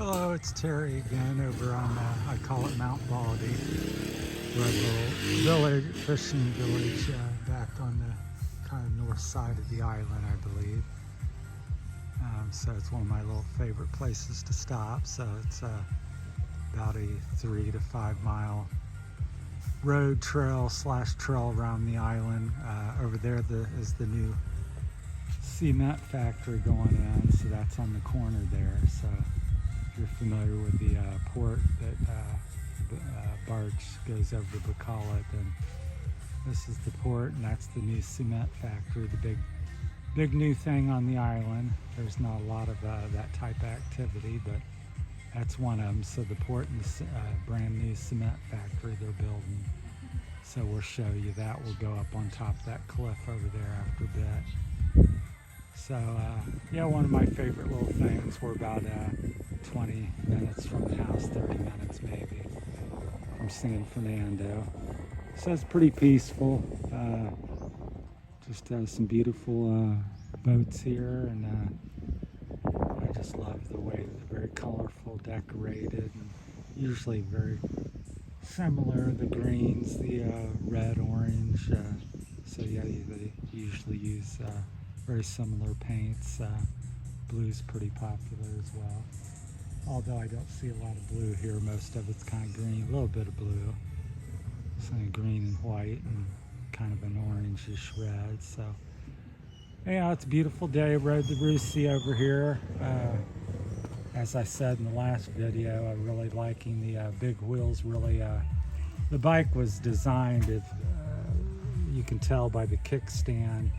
Hello, it's Terry again over on, I call it Mount Baldy. We're a little village, fishing village back on the kind of north side of the island, I believe. So it's one of my little favorite places to stop. So it's about a 3 to 5 mile road trail / trail around the island. Over there is the new cement factory going in, so that's on the corner there. So if you're familiar with the port that barge goes over to Bacolod, then this is the port, and that's the new cement factory, the big new thing on the island. There's not a lot of that type of activity, but that's one of them. So the port and the brand new cement factory they're building. So we'll show you that. We'll go up on top of that cliff over there after a bit. So yeah, one of my favorite little things. We're about 20 minutes from the house, 30 minutes maybe from San Fernando. So it's pretty peaceful. Just some beautiful boats here, and I just love the way they're very colorful, decorated, and usually very similar. The greens, the red, orange. So yeah, they usually use very similar paints. Blue's pretty popular as well. Although I don't see a lot of blue here. Most of it's kind of green, a little bit of blue. Some green and white and kind of an orangish red. So yeah, it's a beautiful day. Rode the Russie over here. As I said in the last video, I'm really liking the big wheels. Really, the bike was designed, if you can tell by the kickstand,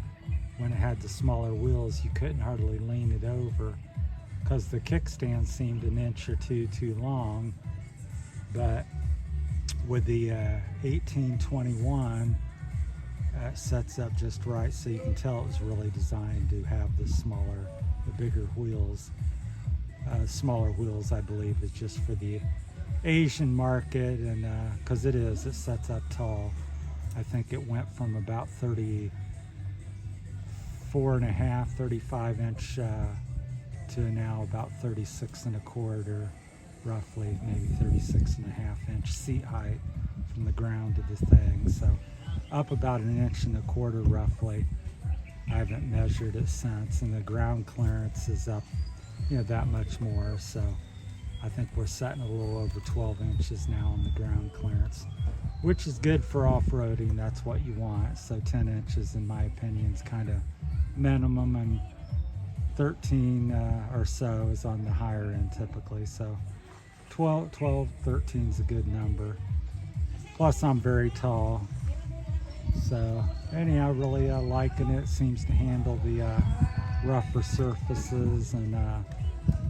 when it had the smaller wheels, you couldn't hardly lean it over because the kickstand seemed an inch or two too long. But with the 1821, it sets up just right, so you can tell it was really designed to have the bigger wheels. Smaller wheels, I believe, is just for the Asian market, and because it sets up tall. I think it went from about 34.5, 35 inch to now about 36.25, roughly, maybe 36.5 inch seat height from the ground to the thing. So up about 1.25 inches roughly. I haven't measured it since, and the ground clearance is up, that much more. So I think we're setting a little over 12 inches now on the ground clearance, which is good for off-roading. That's what you want. So 10 inches, in my opinion, is kind of minimum, and 13 or so is on the higher end typically. So 12, 13 is a good number. Plus I'm very tall. So anyhow, really liking it. Seems to handle the rougher surfaces and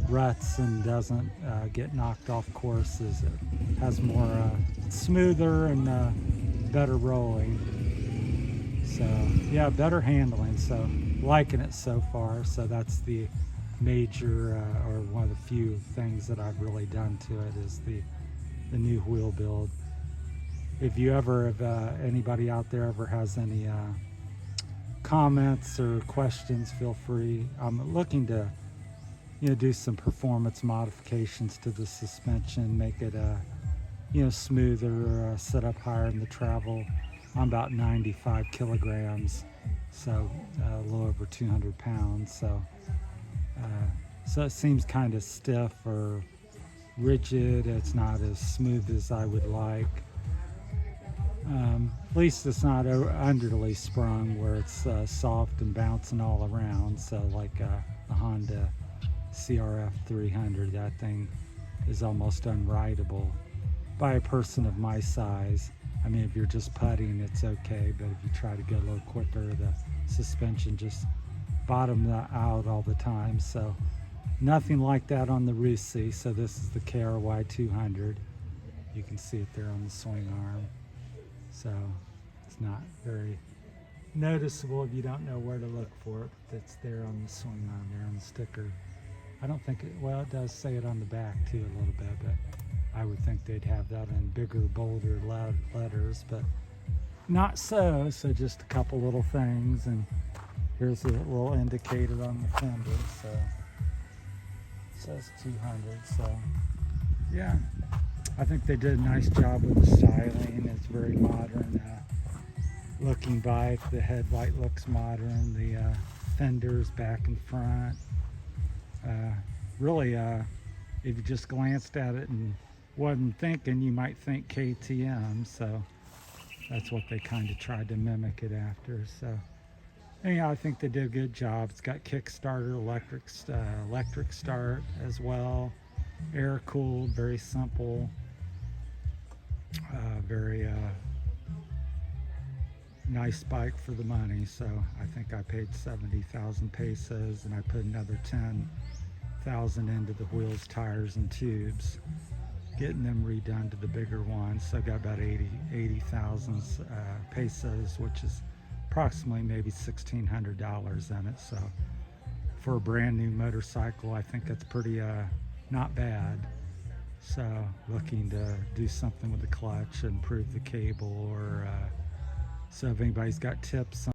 ruts, and doesn't get knocked off courses. It has more smoother and better rolling. So yeah, better handling. So liking it so far. So that's the major or one of the few things that I've really done to it, is the new wheel build. If you ever, if anybody out there ever has any comments or questions, feel free. I'm looking to do some performance modifications to the suspension, make it smoother, set up higher in the travel. I'm about 95 kilograms, so a little over 200 pounds. So it seems kind of stiff or rigid. It's not as smooth as I would like. At least it's not underly sprung where it's soft and bouncing all around. So like a Honda CRF 300, that thing is almost unrideable by a person of my size. I mean, if you're just putting, it's okay, but if you try to go a little quicker, the suspension just bottoms out all the time. So nothing like that on the Russie. So this is the KRY 200. You can see it there on the swing arm. So it's not very noticeable if you don't know where to look for it. It's there on the swing arm, there on the sticker. I don't think it does say it on the back too a little bit, but I would think they'd have that in bigger, bolder letters, but not so. So just a couple little things, and here's a little indicator on the fender. says 200. So yeah, I think they did a nice job with the styling. It's very modern looking bike. The headlight looks modern. The fenders back and front. Really, if you just glanced at it and wasn't thinking, you might think KTM. So that's what they kind of tried to mimic it after. So anyhow, I think they did a good job. It's got Kickstarter, electric start as well. Air cooled, very simple, very nice bike for the money. So I think I paid 70,000 pesos, and I put another 10,000 into the wheels, tires, and tubes, getting them redone to the bigger ones. So I got about 80,000 pesos, which is approximately maybe $1,600 in it. So for a brand new motorcycle, I think that's pretty not bad. So looking to do something with the clutch, improve the cable, or so if anybody's got tips